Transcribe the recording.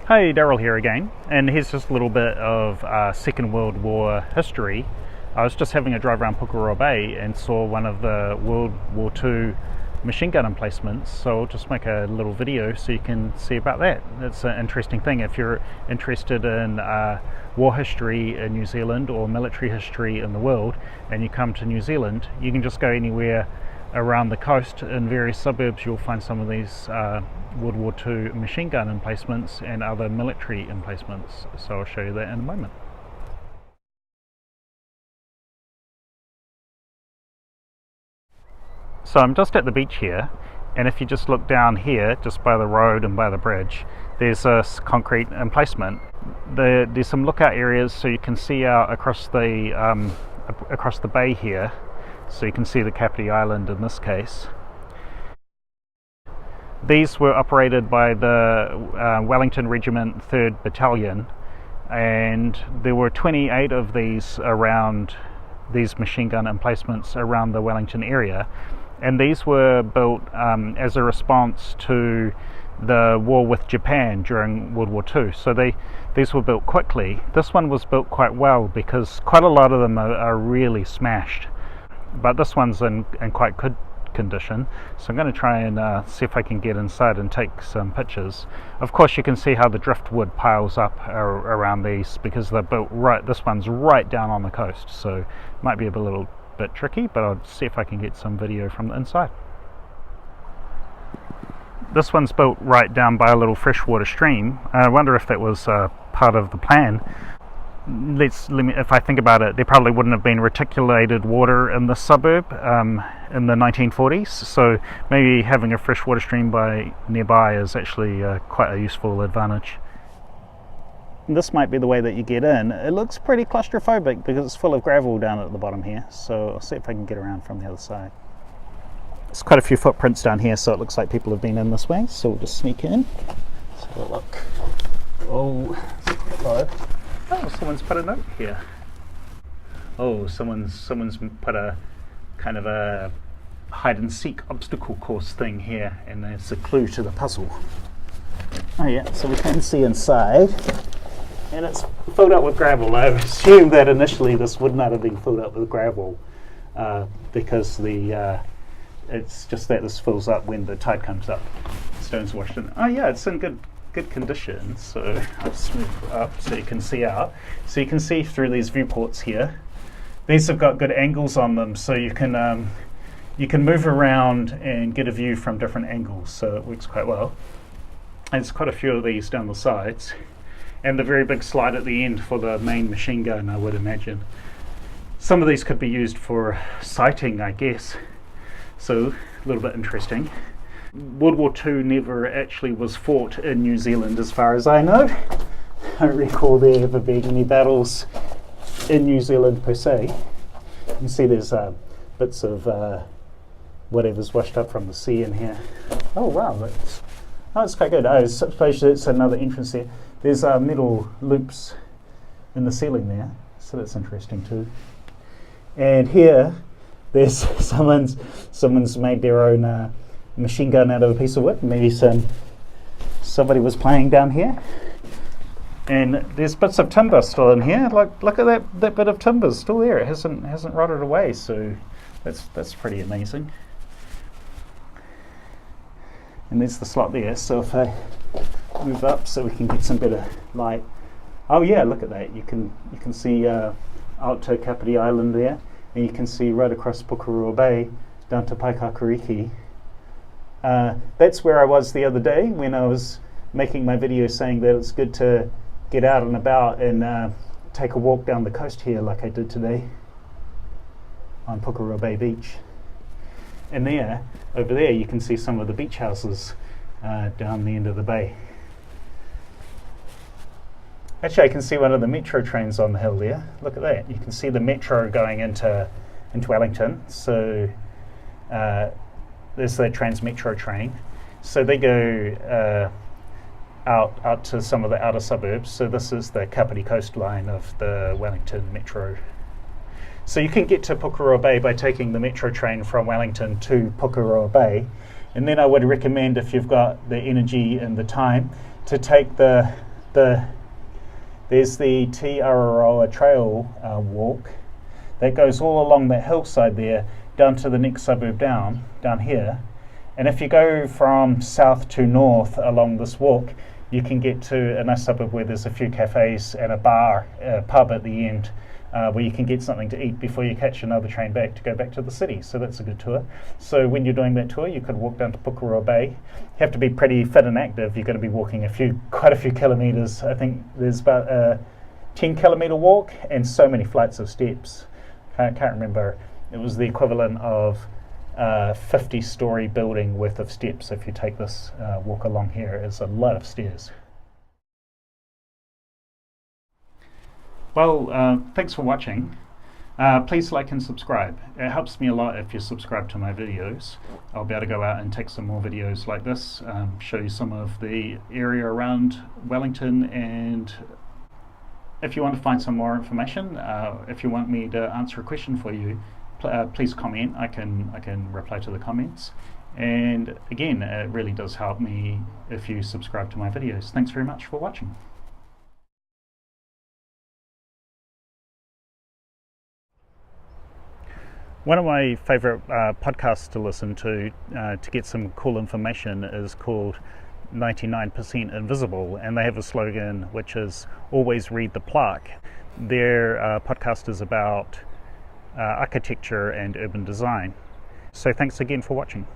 Hey, Daryl here again, and here's just a little bit of Second World War history. I was just having a drive around Pukerua Bay and saw one of the World War II machine gun emplacements, so I'll just make a little video so you can see about that. It's an interesting thing. If you're interested in war history in New Zealand or military history in the world and you come to New Zealand, you can just go anywhere around the coast. In various suburbs you'll find some of these World War II machine gun emplacements and other military emplacements, so I'll show you that in a moment. So I'm just at the beach here, and if you just look down here, just by the road and by the bridge, there's a concrete emplacement. There's some lookout areas so you can see out across the bay here, so you can see the Kapiti Island in this case. These were operated by the Wellington Regiment 3rd Battalion, and there were 28 of these around these machine gun emplacements around the Wellington area, and these were built as a response to the war with Japan during World War II. So these were built quickly. This one was built quite well because quite a lot of them are really smashed, but this one's in quite good condition. So I'm going to try and see if I can get inside and take some pictures. Of course you can see how the driftwood piles up around these because they're built right, this one's right down on the coast, so it might be a little bit tricky, but I'll see if I can get some video from the inside. This one's built right down by a little freshwater stream. I wonder if that was part of the plan. If I think about it, there probably wouldn't have been reticulated water in the suburb in the 1940s, so maybe having a freshwater stream nearby is actually quite a useful advantage. This might be the way that you get in. It looks pretty claustrophobic because it's full of gravel down at the bottom here, so I'll see if I can get around from the other side. There's quite a few footprints down here, so it looks like people have been in this way, so we'll just sneak in. Let's have a look. Oh, hello. Oh, someone's put a note here. Oh, someone's put a kind of a hide and seek obstacle course thing here, and there's a clue to the puzzle. Oh yeah, so we can see inside, and it's filled up with gravel. I assumed that initially this would not have been filled up with gravel because it's just that this fills up when the tide comes up. Stones washed in. Oh yeah, it's in good condition, so I'll just move up so you can see out. So you can see through these viewports here. These have got good angles on them, so you can move around and get a view from different angles, so it works quite well. And there's quite a few of these down the sides, and the very big slide at the end for the main machine gun, I would imagine. Some of these could be used for sighting, I guess, so a little bit interesting. World War II never actually was fought in New Zealand as far as I know. I don't recall there ever being any battles in New Zealand per se. You can see there's bits of whatever's washed up from the sea in here. Oh wow, that's quite good. I suppose it's another entrance there. There's metal loops in the ceiling there, so that's interesting too. And here there's someone's made their own machine gun out of a piece of wood. Maybe somebody was playing down here. And there's bits of timber still in here. Look at that bit of timber still there. It hasn't rotted away, so that's pretty amazing. And there's the slot there. So if I move up so we can get some better light. Oh yeah, look at that. You can see out to Kapiti Island there, and you can see right across Pukerua Bay down to Paekakariki. That's where I was the other day when I was making my video saying that it's good to get out and about and take a walk down the coast here like I did today on Pukerua Bay Beach. And over there you can see some of the beach houses down the end of the bay. Actually I can see one of the metro trains on the hill there. Look at that. You can see the metro going into Wellington. So there's the Transmetro train. So they go out to some of the outer suburbs. So this is the Kapiti coastline of the Wellington Metro. So you can get to Pukerua Bay by taking the metro train from Wellington to Pukerua Bay, And then I would recommend, if you've got the energy and the time, to take the there's the Te Araroa Trail walk that goes all along that hillside there down to the next suburb down here. And if you go from south to north along this walk, you can get to a nice suburb where there's a few cafes and a pub at the end, where you can get something to eat before you catch another train back to go back to the city. So that's a good tour. So when you're doing that tour, you could walk down to Pukerua Bay. You have to be pretty fit and active. You're going to be walking quite a few kilometres. I think there's about a 10-kilometre walk and so many flights of steps. Can't remember. It was the equivalent of 50-story building worth of steps. If you take this walk along here, it's a lot of stairs. Well, thanks for watching. Please like and subscribe. It helps me a lot if you subscribe to my videos. I'll be able to go out and take some more videos like this, show you some of the area around Wellington, and if you want to find some more information, if you want me to answer a question for you, please comment. I can reply to the comments. And again, it really does help me if you subscribe to my videos. Thanks very much for watching. One of my favourite podcasts to listen to get some cool information is called 99% Invisible, and they have a slogan which is always read the plaque. Their podcast is about architecture and urban design. So thanks again for watching.